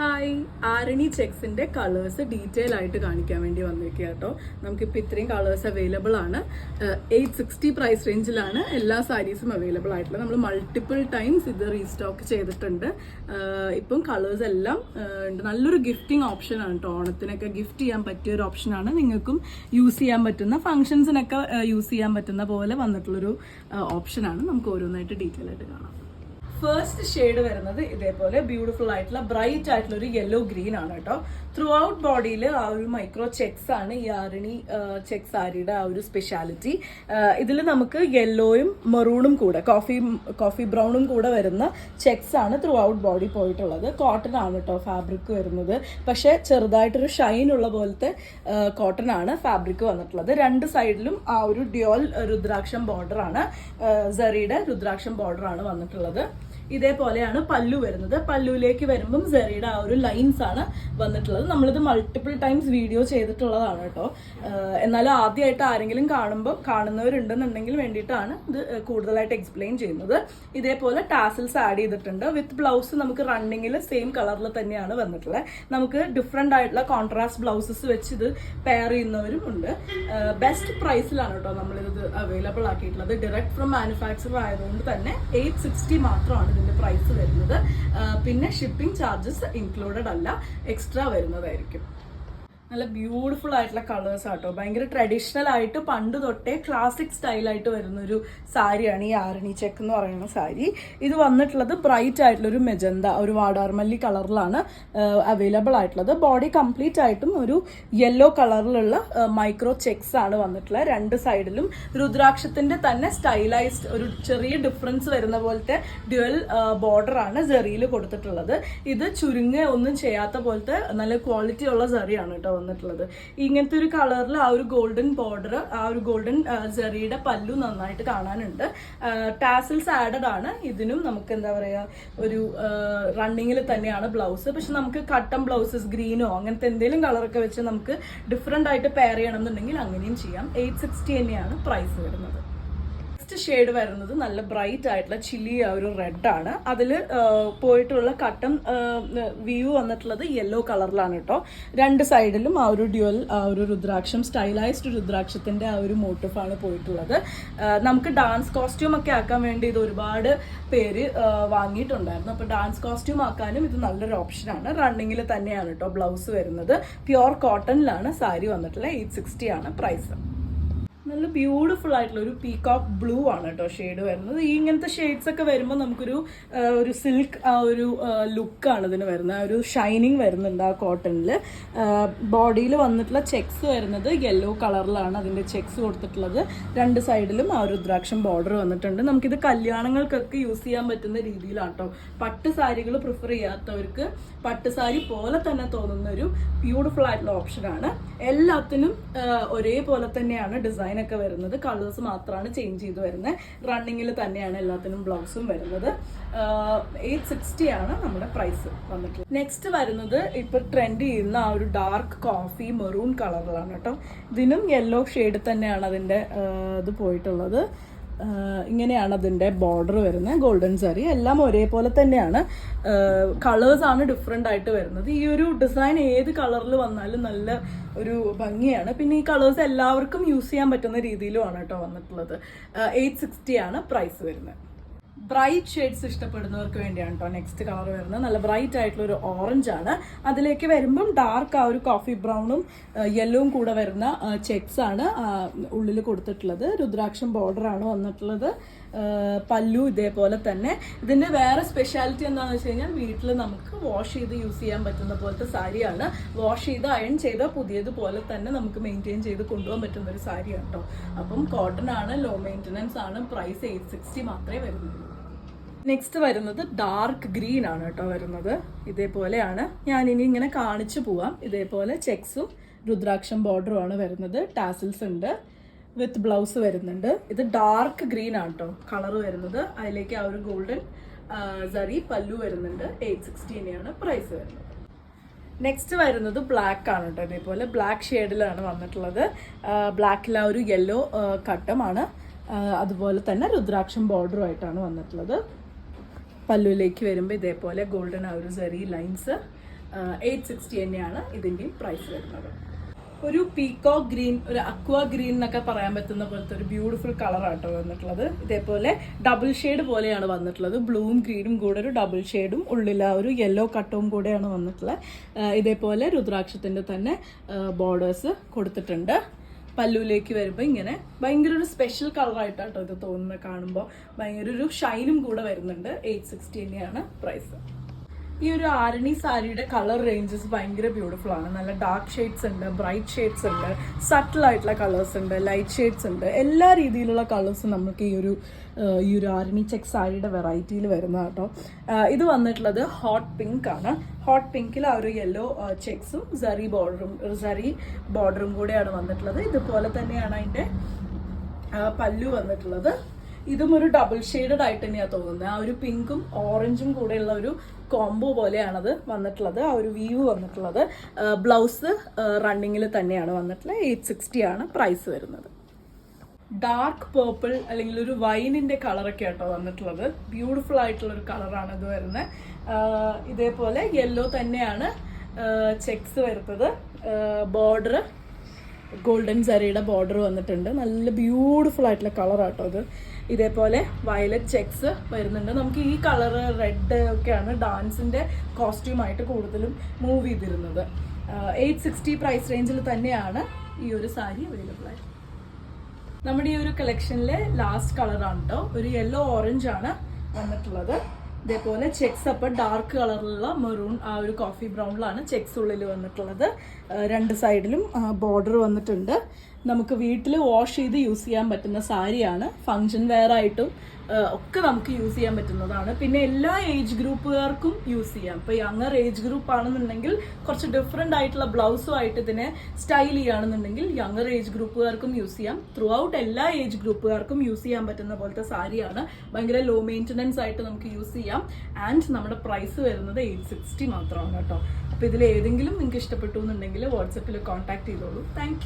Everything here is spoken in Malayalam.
ഹായ്, ആരണി ചെക്സിന്റെ കളേഴ്സ് ഡീറ്റെയിൽ ആയിട്ട് കാണിക്കാൻ വേണ്ടി വന്നിരിക്കുക കേട്ടോ. നമുക്കിപ്പോൾ ഇത്രയും കളേഴ്സ് അവൈലബിൾ ആണ്. 860 പ്രൈസ് റേഞ്ചിലാണ് എല്ലാ സാരീസും അവൈലബിൾ ആയിട്ടുള്ളത്. നമ്മൾ മൾട്ടിപ്പിൾ ടൈംസ് ഇത് റീസ്റ്റോക്ക് ചെയ്തിട്ടുണ്ട്. ഇപ്പം കളേഴ്സ് എല്ലാം ഉണ്ട്. നല്ലൊരു ഗിഫ്റ്റിംഗ് ഓപ്ഷനാണ് കേട്ടോ. ഓണത്തിനൊക്കെ ഗിഫ്റ്റ് ചെയ്യാൻ പറ്റിയ ഒരു ഓപ്ഷനാണ്. നിങ്ങൾക്കും യൂസ് ചെയ്യാൻ പറ്റുന്ന, ഫംഗ്ഷൻസിനൊക്കെ യൂസ് ചെയ്യാൻ പറ്റുന്ന പോലെ വന്നിട്ടുള്ളൊരു ഓപ്ഷനാണ്. നമുക്ക് ഓരോന്നായിട്ട് ഡീറ്റെയിൽ ആയിട്ട് കാണാം. ഫസ്റ്റ് ഷെയ്ഡ് വരുന്നത് ഇതേപോലെ ബ്യൂട്ടിഫുൾ ആയിട്ടുള്ള ബ്രൈറ്റ് ആയിട്ടുള്ള ഒരു യെല്ലോ ഗ്രീൻ ആണ് കേട്ടോ. ത്രൂ ഔട്ട് ബോഡിയിൽ ആ ഒരു മൈക്രോ ചെക്സ് ആണ് ഈ ആരണി ചെക്ക് സാരിയുടെ ആ ഒരു സ്പെഷ്യാലിറ്റി. ഇതിൽ നമുക്ക് യെല്ലോയും മെറൂണും കൂടെ കോഫി ബ്രൗണും കൂടെ വരുന്ന ചെക്സ് ആണ് ത്രൂ ഔട്ട് ബോഡി പോയിട്ടുള്ളത്. കോട്ടൺ ആണ് കേട്ടോ ഫാബ്രിക് വരുന്നത്. പക്ഷെ ചെറുതായിട്ടൊരു ഷൈൻ ഉള്ള പോലത്തെ കോട്ടൺ ആണ് ഫാബ്രിക് വന്നിട്ടുള്ളത്. രണ്ട് സൈഡിലും ആ ഒരു ഡ്യുവൽ രുദ്രാക്ഷം ബോർഡർ ആണ്, സെറിയുടെ രുദ്രാക്ഷം ബോർഡർ ആണ് വന്നിട്ടുള്ളത്. ഇതേപോലെയാണ് പല്ലു വരുന്നത്. പല്ലുവിലേക്ക് വരുമ്പം സെറിയുടെ ആ ഒരു ലൈൻസ് ആണ് വന്നിട്ടുള്ളത്. നമ്മളിത് മൾട്ടിപ്പിൾ ടൈംസ് വീഡിയോ ചെയ്തിട്ടുള്ളതാണ് കേട്ടോ. എന്നാലും ആദ്യമായിട്ട് ആരെങ്കിലും കാണുന്നവരുണ്ടെന്നുണ്ടെങ്കിൽ വേണ്ടിയിട്ടാണ് ഇത് കൂടുതലായിട്ട് എക്സ്പ്ലെയിൻ ചെയ്യുന്നത്. ഇതേപോലെ ടാസിൽസ് ആഡ് ചെയ്തിട്ടുണ്ട്. വിത്ത് ബ്ലൗസ് നമുക്ക് റണ്ണിങ്ങിൽ സെയിം കളറിൽ തന്നെയാണ് വന്നിട്ടുള്ളത്. നമുക്ക് ഡിഫറെൻ്റ് ആയിട്ടുള്ള കോൺട്രാസ്റ്റ് ബ്ലൗസസ് വെച്ച് ഇത് പെയർ ചെയ്യുന്നവരും ഉണ്ട്. ബെസ്റ്റ് പ്രൈസിലാണ് കേട്ടോ നമ്മളിത് അവൈലബിൾ ആക്കിയിട്ടുള്ളത്. ഡയറക്റ്റ് ഫ്രം മാനുഫാക്ചർ ആയതുകൊണ്ട് തന്നെ 860 മാത്രമാണ് ഇതിന്റെ പ്രൈസ് വരുന്നത്. പിന്നെ ഷിപ്പിംഗ് ചാർജസ് ഇൻക്ലൂഡഡ് അല്ല, എക്സ്ട്രാ വരുന്നതായിരിക്കും. നല്ല ബ്യൂട്ടിഫുൾ ആയിട്ടുള്ള കളേഴ്സ് ആട്ടോ. ഭയങ്കര ട്രഡീഷണൽ ആയിട്ട് പണ്ട് തൊട്ടേ ക്ലാസിക് സ്റ്റൈലായിട്ട് വരുന്നൊരു സാരിയാണ് ഈ ആരണി ചെക്ക് എന്ന് പറയുന്ന സാരി. ഇത് വന്നിട്ടുള്ളത് ബ്രൈറ്റ് ആയിട്ടുള്ള ഒരു മെജന്ത, ഒരു വാടാർമല്ലി കളറിലാണ് അവൈലബിൾ ആയിട്ടുള്ളത്. ബോഡി കംപ്ലീറ്റ് ആയിട്ടും ഒരു യെല്ലോ കളറിലുള്ള മൈക്രോ ചെക്സ് ആണ് വന്നിട്ടുള്ളത്. രണ്ട് സൈഡിലും രുദ്രാക്ഷത്തിന്റെ തന്നെ സ്റ്റൈലൈസ്ഡ് ഒരു ചെറിയ ഡിഫറൻസ് വരുന്ന പോലത്തെ ഡ്യുവൽ ബോർഡർ ആണ് സെറിയിൽ കൊടുത്തിട്ടുള്ളത്. ഇത് ചുരുങ്ങ ഒന്നും ചെയ്യാത്ത പോലത്തെ നല്ല ക്വാളിറ്റി ഉള്ള സെറിയാണ് കേട്ടോ വന്നിട്ടുള്ളത്. ഇങ്ങനത്തെ ഒരു കളറിൽ ആ ഒരു ഗോൾഡൻ ബോർഡർ, ആ ഒരു ഗോൾഡൻ സെറിയുടെ പല്ലു നന്നായിട്ട് കാണാനുണ്ട്. ടാസിൽസ് ആഡഡ് ആണ്. ഇതിനും നമുക്ക് എന്താ പറയാ ഒരു റണ്ണിങ്ങിൽ തന്നെയാണ് ബ്ലൗസ്. പക്ഷെ നമുക്ക് കട്ടൺ ബ്ലൗസസ് ഗ്രീനോ അങ്ങനത്തെ എന്തെങ്കിലും കളറൊക്കെ വെച്ച് നമുക്ക് ഡിഫറെന്റ് ആയിട്ട് പെയർ ചെയ്യണമെന്നുണ്ടെങ്കിൽ അങ്ങനെയും ചെയ്യാം. 860 തന്നെയാണ് പ്രൈസ് വരുന്നത്. ഷെയ്ഡ് വരുന്നത് നല്ല ബ്രൈറ്റ് ആയിട്ടുള്ള ചില്ലി ആ ഒരു റെഡ് ആണ്. അതിൽ പോയിട്ടുള്ള കട്ടൺ വ്യൂ വന്നിട്ടുള്ളത് യെല്ലോ കളറിലാണ് കേട്ടോ. രണ്ട് സൈഡിലും ആ ഒരു ഡ്യുവൽ ആ ഒരു രുദ്രാക്ഷം, സ്റ്റൈലൈസ്ഡ് രുദ്രാക്ഷത്തിന്റെ ആ ഒരു മോട്ടീഫാണ് പോയിട്ടുള്ളത്. നമുക്ക് ഡാൻസ് കോസ്റ്റ്യൂം ഒക്കെ ആക്കാൻ വേണ്ടി ഇത് ഒരുപാട് പേര് വാങ്ങിയിട്ടുണ്ടായിരുന്നു. അപ്പൊ ഡാൻസ് കോസ്റ്റ്യൂം ആക്കാനും ഇത് നല്ലൊരു ഓപ്ഷനാണ്. റണ്ണിങ്ങിൽ തന്നെയാണ് കേട്ടോ ബ്ലൗസ് വരുന്നത്. പ്യുവർ കോട്ടണിലാണ് സാരി വന്നിട്ടുള്ളത്. 860 ആണ് പ്രൈസ്. നല്ല ബ്യൂട്ടിഫുൾ ആയിട്ടുള്ള ഒരു പീകോക്ക് ബ്ലൂ ആണ് കേട്ടോ ഷെയ്ഡ് വരുന്നത്. ഈ ഇങ്ങനത്തെ ഷെയ്ഡ്സ് ഒക്കെ വരുമ്പോൾ നമുക്കൊരു ഒരു സിൽക്ക് ആ ഒരു ലുക്കാണ് ഇതിന് വരുന്നത്. ആ ഒരു ഷൈനിങ് വരുന്നുണ്ട് ആ കോട്ടണിൽ. ബോഡിയിൽ വന്നിട്ടുള്ള ചെക്സ് വരുന്നത് യെല്ലോ കളറിലാണ് അതിൻ്റെ ചെക്സ് കൊടുത്തിട്ടുള്ളത്. രണ്ട് സൈഡിലും ആ ഒരു രുദ്രാക്ഷം ബോർഡർ വന്നിട്ടുണ്ട്. നമുക്കിത് കല്യാണങ്ങൾക്കൊക്കെ യൂസ് ചെയ്യാൻ പറ്റുന്ന രീതിയിലാണ് കേട്ടോ. പട്ട് സാരികൾ പ്രിഫർ ചെയ്യാത്തവർക്ക് പട്ടുസാരി പോലെ തന്നെ തോന്നുന്ന ഒരു ബ്യൂട്ടിഫുൾ ആയിട്ടുള്ള ഓപ്ഷനാണ്. എല്ലാത്തിനും ഒരേപോലെ തന്നെയാണ് ഡിസൈൻ ഒക്കെ വരുന്നത്. കളേഴ്സ് മാത്രമാണ് ചേഞ്ച് ചെയ്ത് വരുന്നത്. റണ്ണിങ്ങിൽ തന്നെയാണ് എല്ലാത്തിനും ബ്ലൗസും വരുന്നത്. 860 ആണ് നമ്മുടെ പ്രൈസ് വന്നിട്ടുള്ളത്. നെക്സ്റ്റ് വരുന്നത് ഇപ്പൊ ട്രെൻഡ് ചെയ്യുന്ന ആ ഒരു ഡാർക്ക് കോഫി മെറൂൺ കളറിലാണ് കേട്ടോ. ഇതിനും യെല്ലോ ഷെയ്ഡ് തന്നെയാണ് അതിന്റെ ഇത് പോയിട്ടുള്ളത്. ഇങ്ങനെയാണ് അതിൻ്റെ ബോർഡർ വരുന്നത്. ഗോൾഡൻ സാരി എല്ലാം ഒരേപോലെ തന്നെയാണ്. കളേഴ്സ് ആണ് ഡിഫറെൻ്റ് ആയിട്ട് വരുന്നത്. ഈ ഒരു ഡിസൈൻ ഏത് കളറിൽ വന്നാലും നല്ല ഒരു ഭംഗിയാണ്. പിന്നെ ഈ കളേഴ്സ് എല്ലാവർക്കും യൂസ് ചെയ്യാൻ പറ്റുന്ന രീതിയിലുമാണ് കേട്ടോ വന്നിട്ടുള്ളത്. 860 ആണ് പ്രൈസ് വരുന്നത്. ബ്രൈറ്റ് ഷെയ്ഡ്സ് ഇഷ്ടപ്പെടുന്നവർക്ക് വേണ്ടിയാണ് കേട്ടോ നെക്സ്റ്റ് കളർ വരുന്നത്. നല്ല ബ്രൈറ്റ് ആയിട്ടുള്ള ഒരു ഓറഞ്ച് ആണ്. അതിലേക്ക് വരുമ്പം ഡാർക്ക് ആ ഒരു കോഫി ബ്രൗണും യെല്ലോവും കൂടെ വരുന്ന ചെക്സ് ആണ് ഉള്ളിൽ കൊടുത്തിട്ടുള്ളത്. രുദ്രാക്ഷം ബോർഡർ ആണ് വന്നിട്ടുള്ളത്. പല്ലു ഇതേപോലെ തന്നെ. ഇതിന്റെ വേറെ സ്പെഷ്യാലിറ്റി എന്താണെന്ന് വെച്ച് കഴിഞ്ഞാൽ വീട്ടിൽ നമുക്ക് വാഷ് ചെയ്ത് യൂസ് ചെയ്യാൻ പറ്റുന്ന പോലത്തെ സാരിയാണ്. വാഷ് ചെയ്ത് അയൺ ചെയ്ത പുതിയതുപോലെ തന്നെ നമുക്ക് മെയിൻറ്റെയിൻ ചെയ്ത് കൊണ്ടുപോകാൻ പറ്റുന്ന ഒരു സാരിയാണ് കേട്ടോ. അപ്പം കോട്ടൺ ആണ്, ലോ മെയിൻ്റനൻസ് ആണ്. പ്രൈസ് 860 മാത്രമേ വരുന്നുള്ളൂ. നെക്സ്റ്റ് വരുന്നത് ഡാർക്ക് ഗ്രീൻ ആണ് കേട്ടോ വരുന്നത്. ഇതേപോലെയാണ്. ഞാനിനി ഇങ്ങനെ കാണിച്ചു പോവാം. ഇതേപോലെ ചെക്സും രുദ്രാക്ഷം ബോർഡറും ആണ് വരുന്നത്. ടാസിൽസ് ഉണ്ട്, വിത്ത് ബ്ലൗസ് വരുന്നുണ്ട്. ഇത് ഡാർക്ക് ഗ്രീൻ ആണ് കേട്ടോ കളർ വരുന്നത്. അതിലേക്ക് ആ ഒരു ഗോൾഡൻ സറി പല്ലു വരുന്നുണ്ട്. 860 തന്നെയാണ് പ്രൈസ് വരുന്നത്. നെക്സ്റ്റ് വരുന്നത് ബ്ലാക്ക് ആണ് കേട്ടോ. ഇതേപോലെ ബ്ലാക്ക് ഷെയ്ഡിലാണ് വന്നിട്ടുള്ളത്. ബ്ലാക്കിൽ ആ ഒരു യെല്ലോ കട്ടമാണ്. അതുപോലെ തന്നെ രുദ്രാക്ഷം ബോർഡറുമായിട്ടാണ് വന്നിട്ടുള്ളത്. പല്ലുവിലേക്ക് വരുമ്പോൾ ഇതേപോലെ ഗോൾഡൻ ആ ഒരു സെറി ലൈൻസ് 860 തന്നെയാണ് ഇതിൻ്റെയും പ്രൈസ് വരുന്നത്. ഒരു പീകോക്ക് ഗ്രീൻ, ഒരു അക്വ ഗ്രീൻ എന്നൊക്കെ പറയാൻ പറ്റുന്ന പോലത്തെ ഒരു ബ്യൂട്ടിഫുൾ കളറാട്ടോ വന്നിട്ടുള്ളത്. ഇതേപോലെ ഡബിൾ ഷെയ്ഡ് പോലെയാണ് വന്നിട്ടുള്ളത്. ബ്ലൂവും ഗ്രീനും കൂടെ ഒരു ഡബിൾ ഷെയ്ഡും ഉള്ളിൽ ആ ഒരു യെല്ലോ കട്ടവും കൂടെയാണ് വന്നിട്ടുള്ളത്. ഇതേപോലെ രുദ്രാക്ഷത്തിൻ്റെ തന്നെ ബോർഡേഴ്സ് കൊടുത്തിട്ടുണ്ട്. പല്ലുവിലേക്ക് വരുമ്പോൾ ഇങ്ങനെ ഭയങ്കര ഒരു സ്പെഷ്യൽ കളറായിട്ടാട്ടോ ഇത് തോന്നുന്നത്. കാണുമ്പോൾ ഭയങ്കര ഒരു ഷൈനും കൂടെ വരുന്നുണ്ട്. 860 തന്നെയാണ് പ്രൈസ്. ഈ ഒരു ആരണി സാരിയുടെ കളർ റേഞ്ചസ് ഭയങ്കര ബ്യൂട്ടിഫുൾ ആണ്. നല്ല ഡാർക്ക് ഷെയ്ഡ്സ് ഉണ്ട്, ബ്രൈറ്റ് ഷെയ്ഡ്സ് ഉണ്ട്, സട്ടിൽ ആയിട്ടുള്ള കളേഴ്സ് ഉണ്ട്, ലൈറ്റ് ഷെയ്ഡ്സ് ഉണ്ട്. എല്ലാ രീതിയിലുള്ള കളേഴ്സും നമുക്ക് ഈ ഒരു ആരണി ചെക്ക് സാരിയുടെ വെറൈറ്റിയിൽ വരുന്ന കേട്ടോ. ഇത് വന്നിട്ടുള്ളത് ഹോട്ട് പിങ്ക് ആണ്. ഹോട്ട് പിങ്കിൽ ആ ഒരു യെല്ലോ ചെക്സും സറി ബോർഡറും കൂടെയാണ് വന്നിട്ടുള്ളത്. ഇതുപോലെ തന്നെയാണ് അതിൻ്റെ പല്ലു വന്നിട്ടുള്ളത്. ഇതും ഒരു ഡബിൾ ഷെയ്ഡഡ് ആയിട്ട് തന്നെയാണ് തോന്നുന്നത്. ആ ഒരു പിങ്കും ഓറഞ്ചും കൂടെയുള്ള ഒരു കോംബോ പോലെയാണത് വന്നിട്ടുള്ളത്. ആ ഒരു വ്യൂ വന്നിട്ടുള്ളത്. ബ്ലൗസ് റണ്ണിങ്ങിൽ തന്നെയാണ് വന്നിട്ടുള്ളത്. 860 ആണ് പ്രൈസ് വരുന്നത്. ഡാർക്ക് പേർപ്പിൾ അല്ലെങ്കിൽ ഒരു വൈനിന്റെ കളറൊക്കെ ആട്ടോ വന്നിട്ടുള്ളത്. ബ്യൂട്ടിഫുൾ ആയിട്ടുള്ള ഒരു കളറാണ് ഇത് വരുന്നത്. ഇതേപോലെ യെല്ലോ തന്നെയാണ് ചെക്സ് വരുന്നത്. ബോർഡർ ഗോൾഡൻ സരിയുടെ ബോർഡർ വന്നിട്ടുണ്ട്. നല്ല ബ്യൂട്ടിഫുൾ ആയിട്ടുള്ള കളറാട്ടോ ഇത്. ഇതേപോലെ വയലറ്റ് ചെക്സ് വരുന്നുണ്ട്. നമുക്ക് ഈ കളർ റെഡ് ഒക്കെയാണ് ഡാൻസിന്റെ കോസ്റ്റ്യൂമായിട്ട് കൂടുതലും മൂവ് ചെയ്തിരുന്നത്. 860 പ്രൈസ് റേഞ്ചിൽ തന്നെയാണ് ഈ ഒരു സാരി അവൈലബിൾ ആയിട്ട്. നമ്മുടെ ഈ ഒരു കളക്ഷനിലെ ലാസ്റ്റ് കളറാണ് കേട്ടോ. ഒരു യെല്ലോ ഓറഞ്ച് ആണ് വന്നിട്ടുള്ളത്. ഇതേപോലെ ചെക്സ് അപ്പം ഡാർക്ക് കളറിലുള്ള മെറൂൺ ആ ഒരു കോഫി ബ്രൗണിലാണ് ചെക്സ് ഉള്ളിൽ വന്നിട്ടുള്ളത്. രണ്ട് സൈഡിലും ബോർഡർ വന്നിട്ടുണ്ട്. നമുക്ക് വീട്ടിൽ വാഷ് ചെയ്ത് യൂസ് ചെയ്യാൻ പറ്റുന്ന സാരിയാണ്. ഫങ്ഷൻ വെയർ ആയിട്ടും ഒക്കെ നമുക്ക് യൂസ് ചെയ്യാൻ പറ്റുന്നതാണ്. പിന്നെ എല്ലാ ഏജ് ഗ്രൂപ്പുകാർക്കും യൂസ് ചെയ്യാം. ഇപ്പോൾ യങ്ങർ ഏജ് ഗ്രൂപ്പ് ആണെന്നുണ്ടെങ്കിൽ കുറച്ച് ഡിഫറെൻ്റ് ആയിട്ടുള്ള ബ്ലൗസും ആയിട്ട് ഇതിനെ സ്റ്റൈൽ ചെയ്യുകയാണെന്നുണ്ടെങ്കിൽ യങ്ങർ ഏജ് ഗ്രൂപ്പുകാർക്കും യൂസ് ചെയ്യാം. ത്രൂ ഔട്ട് എല്ലാ ഏജ് ഗ്രൂപ്പുകാർക്കും യൂസ് ചെയ്യാൻ പറ്റുന്ന പോലത്തെ സാരിയാണ്. ഭയങ്കര ലോ മെയിൻ്റനൻസ് ആയിട്ട് നമുക്ക് യൂസ് ചെയ്യാം. ആൻഡ് നമ്മുടെ പ്രൈസ് വരുന്നത് 860 മാത്രമാണ് കേട്ടോ. അപ്പോൾ ഇതിൽ ഏതെങ്കിലും നിങ്ങൾക്ക് ഇഷ്ടപ്പെട്ടു എന്നുണ്ടെങ്കിൽ വാട്സപ്പിൽ കോൺടാക്ട് ചെയ്തോളൂ. താങ്ക്